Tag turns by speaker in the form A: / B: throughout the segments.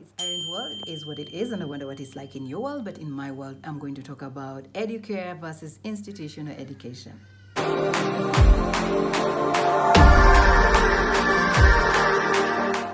A: it's Irene's world. It is what it is, and I wonder what it's like in your world. But in my world, I'm going to talk about Educare versus institutional education.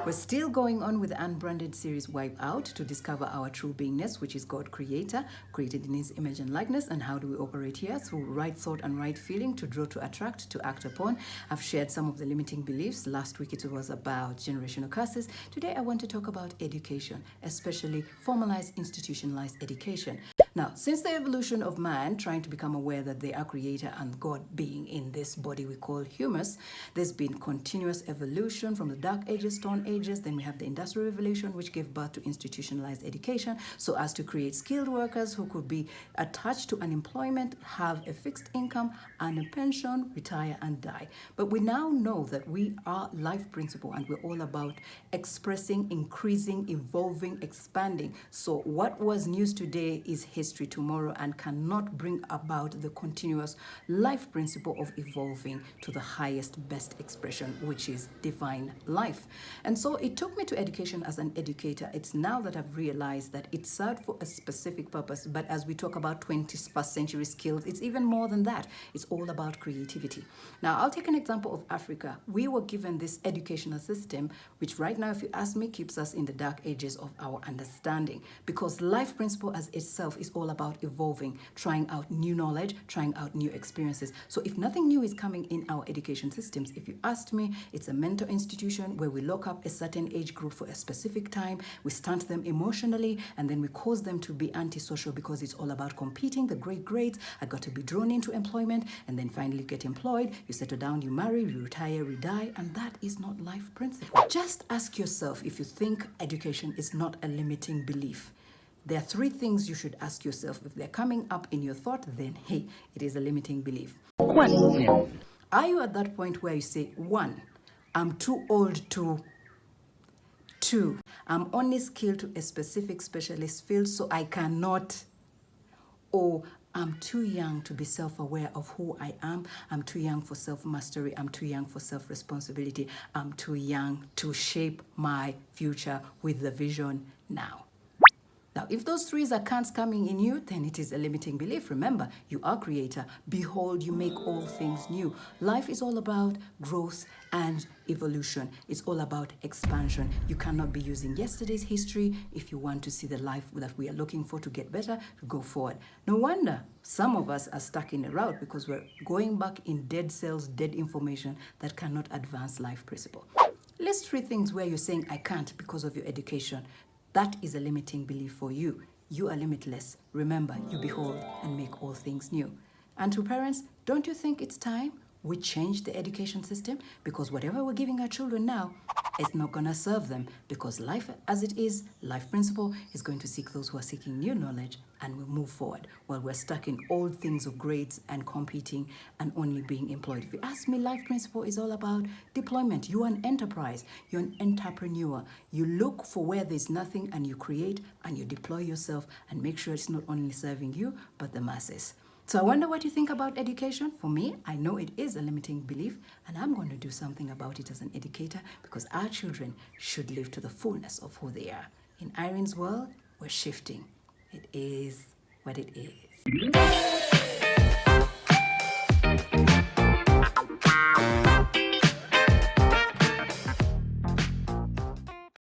A: We're still going on with the unbranded series Wipe Out to discover our true beingness, which is God Creator, created in His image and likeness. And how do we operate here? Through right thought and right feeling, to draw, to attract, to act upon. I've shared some of the limiting beliefs. Last week it was about generational curses. Today I want to talk about education, especially formalized, institutionalized education. Now, since the evolution of man trying to become aware that they are creator and God being in this body we call humus, there's been continuous evolution from the dark ages, stone ages. Then we have the industrial revolution, which gave birth to institutionalized education, so as to create skilled workers who could be attached to unemployment, have a fixed income and a pension, retire and die. But we now know that we are life principle and we're all about expressing, increasing, evolving, expanding. So what was news today is history tomorrow and cannot bring about the continuous life principle of evolving to the highest, best expression, which is divine life. And so it took me to education as an educator. It's now that I've realized that it served for a specific purpose. But as we talk about 21st century skills, it's even more than that. It's all about creativity. Now, I'll take an example of Africa. We were given this educational system, which right now, if you ask me, keeps us in the dark ages of our understanding, because life principle as itself is all about evolving, trying out new knowledge, trying out new experiences. So if nothing new is coming in our education systems, if you asked me, it's a mental institution where we lock up a certain age group for a specific time, we stunt them emotionally, and then we cause them to be antisocial because it's all about competing, the great grades. I got to be drawn into employment, and then finally get employed, you settle down, you marry, you retire, you die, and that is not life principle. Just ask yourself if you think education is not a limiting belief. There are three things you should ask yourself. If they're coming up in your thought, then hey, it is a limiting belief. Question. Are you at that point where you say, 1, I'm too old to, 2, I'm only skilled to a specific specialist field, so I cannot, or I'm too young to be self-aware of who I am. I'm too young for self-mastery. I'm too young for self-responsibility. I'm too young to shape my future with the vision now. Now, if those three are can'ts coming in you, then it is a limiting belief. Remember, you are creator. Behold, you make all things new. Life is all about growth and evolution. It's all about expansion. You cannot be using yesterday's history if you want to see the life that we are looking for to get better, to go forward. No wonder some of us are stuck in a route because we're going back in dead cells, dead information that cannot advance life principle. List 3 things where you're saying, I can't because of your education. That is a limiting belief for you. You are limitless. Remember, you behold and make all things new. And to parents, don't you think it's time we change the education system? Because whatever we're giving our children now, it's not going to serve them, because life as it is, life principle, is going to seek those who are seeking new knowledge, and we'll move forward while we're stuck in old things of grades and competing and only being employed. If you ask me, life principle is all about deployment. You're an enterprise. You're an entrepreneur. You look for where there's nothing and you create and you deploy yourself and make sure it's not only serving you, but the masses. So I wonder what you think about education. For me, I know it is a limiting belief, and I'm going to do something about it as an educator, because our children should live to the fullness of who they are. In Irene's world, we're shifting. It is what it is.